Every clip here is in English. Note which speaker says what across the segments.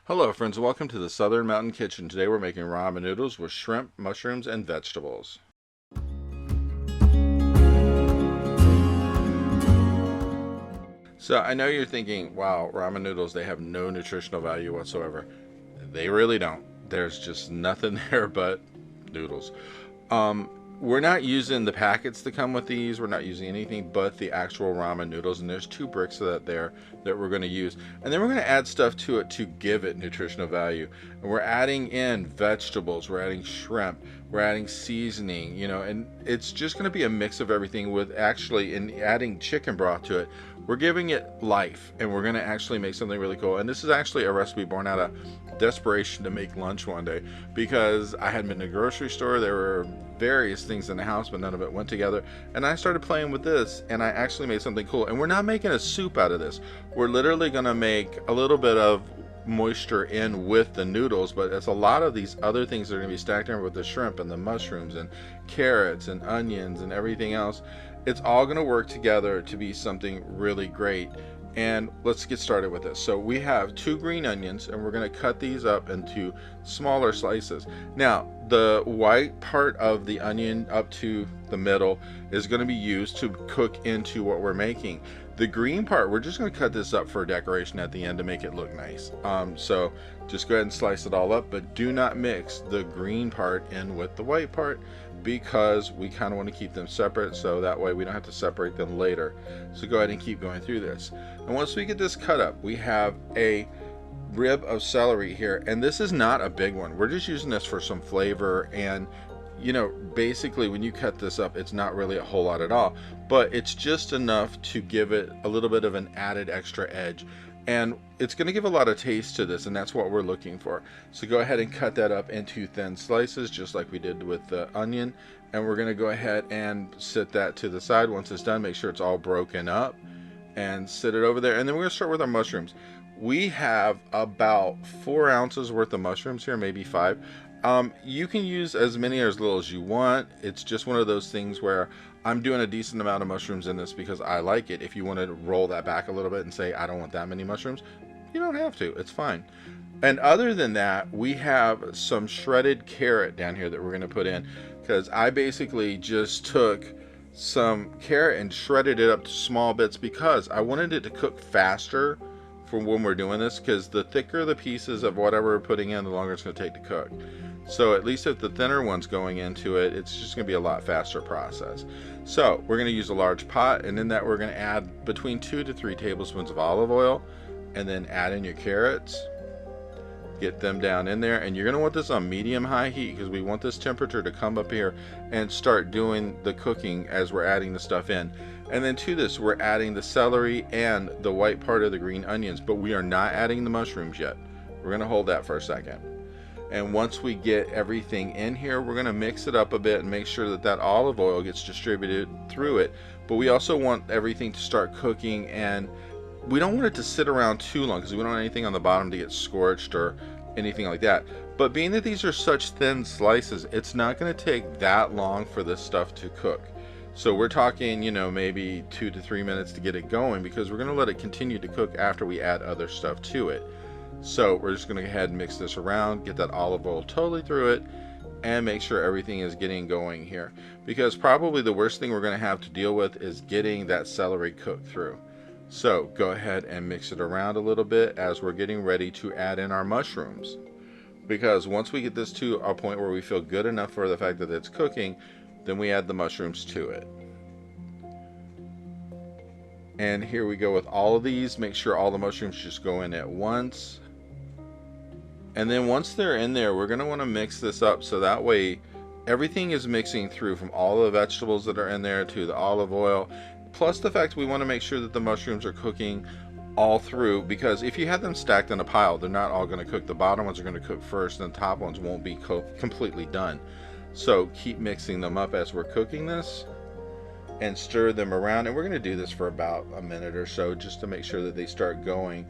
Speaker 1: Hello friends, welcome to the Southern Mountain Kitchen. Today we're making ramen noodles with shrimp, mushrooms, and vegetables. So I know you're thinking, wow, ramen noodles, they have no nutritional value whatsoever. They really don't. There's just nothing there but noodles. Um, we're not using the packets that come with these. We're not using anything but the actual ramen noodles. And there's 2 bricks of that there that we're going to use. And then we're going to add stuff to it to give it nutritional value. And we're adding in vegetables. We're adding shrimp. We're adding seasoning, and it's just going to be a mix of everything with actually, in adding chicken broth to it, we're giving it life, and we're going to actually make something really cool. And this is actually a recipe born out of desperation to make lunch one day because I had been in a grocery store. There were various things in the house, but none of it went together. And I started playing with this, and I actually made something cool. And we're not making a soup out of this. We're literally going to make a little bit of moisture in with the noodles, but it's a lot of these other things that are going to be stacked in with the shrimp and the mushrooms and carrots and onions and everything else. It's all going to work together to be something really great. And let's get started with this. So we have 2 green onions, and we're going to cut these up into smaller slices. Now, the white part of the onion up to the middle is going to be used to cook into what we're making. The green part, we're just going to cut this up for decoration at the end to make it look nice. So just go ahead and slice it all up, but do not mix the green part in with the white part because we kind of want to keep them separate, so that way we don't have to separate them later. So go ahead and keep going through this. And once we get this cut up, we have a rib of celery here, and this is not a big one. We're just using this for some flavor, and basically when you cut this up, it's not really a whole lot at all, but it's just enough to give it a little bit of an added extra edge, and it's going to give a lot of taste to this, and that's what we're looking for. So go ahead and cut that up into thin slices just like we did with the onion, and we're going to go ahead and sit that to the side. Once it's done, make sure it's all broken up and sit it over there. And then we're going to start with our mushrooms. We have about 4 ounces worth of mushrooms here, maybe 5. You can use as many or as little as you want. It's just one of those things where I'm doing a decent amount of mushrooms in this because I like it. If you want to roll that back a little bit and say I don't want that many mushrooms, you don't have to. It's fine. And other than that, we have some shredded carrot down here that we're going to put in, because I basically just took some carrot and shredded it up to small bits because I wanted it to cook faster for when we're doing this, because the thicker the pieces of whatever we're putting in, the longer it's going to take to cook. So at least if the thinner one's going into it, it's just going to be a lot faster process. So we're going to use a large pot, and in that we're going to add between 2 to 3 tablespoons of olive oil, and then add in your carrots. Get them down in there, and you're going to want this on medium-high heat because we want this temperature to come up here and start doing the cooking as we're adding the stuff in. And then to this, we're adding the celery and the white part of the green onions, but we are not adding the mushrooms yet. We're going to hold that for a second. And once we get everything in here, we're going to mix it up a bit and make sure that that olive oil gets distributed through it. But we also want everything to start cooking, and we don't want it to sit around too long because we don't want anything on the bottom to get scorched or anything like that. But being that these are such thin slices, it's not going to take that long for this stuff to cook. So we're talking, maybe 2 to 3 minutes to get it going, because we're going to let it continue to cook after we add other stuff to it. So we're just going to go ahead and mix this around, get that olive oil totally through it, and make sure everything is getting going here. Because probably the worst thing we're going to have to deal with is getting that celery cooked through. So go ahead and mix it around a little bit as we're getting ready to add in our mushrooms. Because once we get this to a point where we feel good enough for the fact that it's cooking, then we add the mushrooms to it. And here we go with all of these. Make sure all the mushrooms just go in at once. And then once they're in there, we're going to want to mix this up so that way everything is mixing through, from all the vegetables that are in there to the olive oil, plus the fact we want to make sure that the mushrooms are cooking all through, because if you have them stacked in a pile, they're not all going to cook. The bottom ones are going to cook first, and the top ones won't be completely done. So keep mixing them up as we're cooking this and stir them around. And we're going to do this for about a minute or so just to make sure that they start going,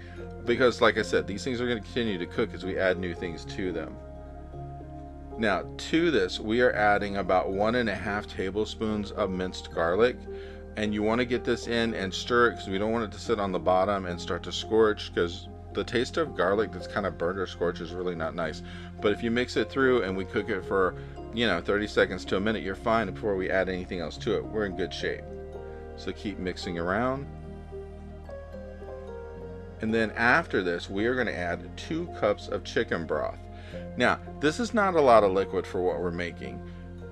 Speaker 1: because like I said, these things are going to continue to cook as we add new things to them. Now to this, we are adding about 1.5 tablespoons of minced garlic, and you want to get this in and stir it because we don't want it to sit on the bottom and start to scorch, because the taste of garlic that's kind of burnt or scorched is really not nice. But if you mix it through and we cook it for, 30 seconds to a minute, you're fine before we add anything else to it. We're in good shape. So keep mixing around. And then after this, we are going to add 2 cups of chicken broth. Now, this is not a lot of liquid for what we're making.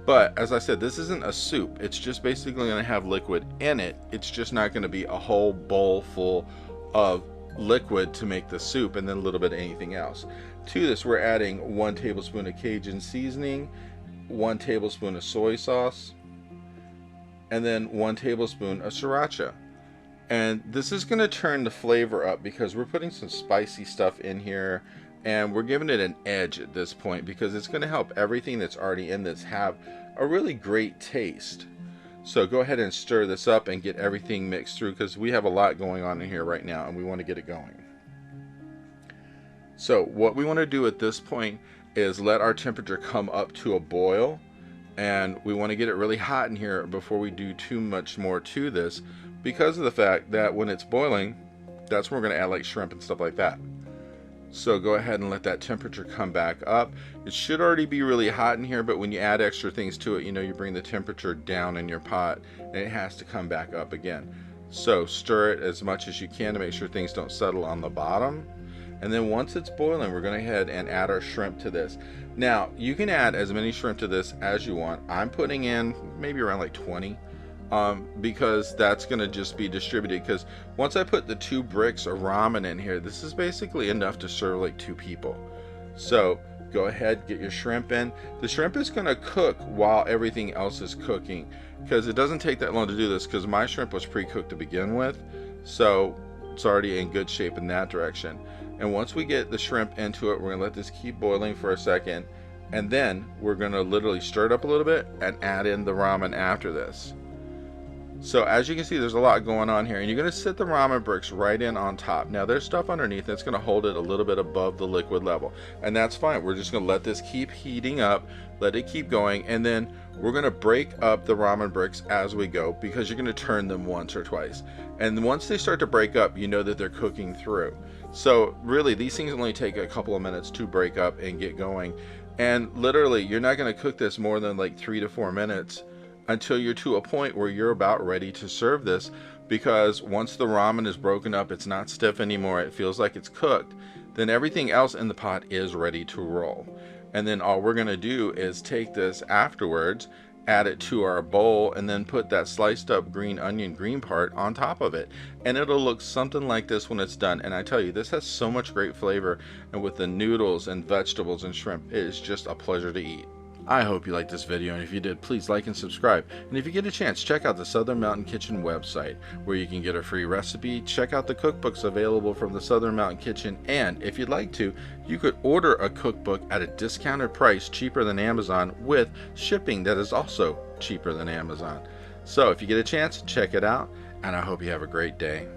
Speaker 1: But as I said, this isn't a soup. It's just basically going to have liquid in it. It's just not going to be a whole bowl full of liquid to make the soup and then a little bit of anything else. To this, we're adding 1 tablespoon of Cajun seasoning, 1 tablespoon of soy sauce, and then 1 tablespoon of sriracha. And this is going to turn the flavor up because we're putting some spicy stuff in here, and we're giving it an edge at this point because it's going to help everything that's already in this have a really great taste. So go ahead and stir this up and get everything mixed through because we have a lot going on in here right now and we want to get it going. So what we want to do at this point is let our temperature come up to a boil, and we want to get it really hot in here before we do too much more to this, because of the fact that when it's boiling, that's when we're going to add like shrimp and stuff like that. So go ahead and let that temperature come back up. It should already be really hot in here, but when you add extra things to it, you bring the temperature down in your pot and it has to come back up again. So stir it as much as you can to make sure things don't settle on the bottom. And then once it's boiling, we're going to head and add our shrimp to this. Now, you can add as many shrimp to this as you want. I'm putting in maybe around like 20. Because that's going to just be distributed, because once I put the 2 bricks of ramen in here, this is basically enough to serve like 2 people. So go ahead, get your shrimp in. The shrimp is going to cook while everything else is cooking, because it doesn't take that long to do this, because my shrimp was pre-cooked to begin with, so it's already in good shape in that direction. And once we get the shrimp into it, we're going to let this keep boiling for a second, and then we're going to literally stir it up a little bit and add in the ramen after this. So as you can see, there's a lot going on here, and you're going to sit the ramen bricks right in on top. Now there's stuff underneath that's going to hold it a little bit above the liquid level, and that's fine. We're just going to let this keep heating up, let it keep going, and then we're going to break up the ramen bricks as we go, because you're going to turn them once or twice. And once they start to break up, you know that they're cooking through. So really, these things only take a couple of minutes to break up and get going. And literally, you're not going to cook this more than like 3 to 4 minutes until you're to a point where you're about ready to serve this, because once the ramen is broken up, it's not stiff anymore, it feels like it's cooked, then everything else in the pot is ready to roll. And then all we're going to do is take this afterwards, add it to our bowl, and then put that sliced up green onion green part on top of it, and it'll look something like this when it's done. And I tell you, this has so much great flavor, and with the noodles and vegetables and shrimp, it is just a pleasure to eat. I hope you liked this video, and if you did, please like and subscribe. And if you get a chance, check out the Southern Mountain Kitchen website, where you can get a free recipe, check out the cookbooks available from the Southern Mountain Kitchen, and if you'd like to, you could order a cookbook at a discounted price, cheaper than Amazon, with shipping that is also cheaper than Amazon. So if you get a chance, check it out, and I hope you have a great day.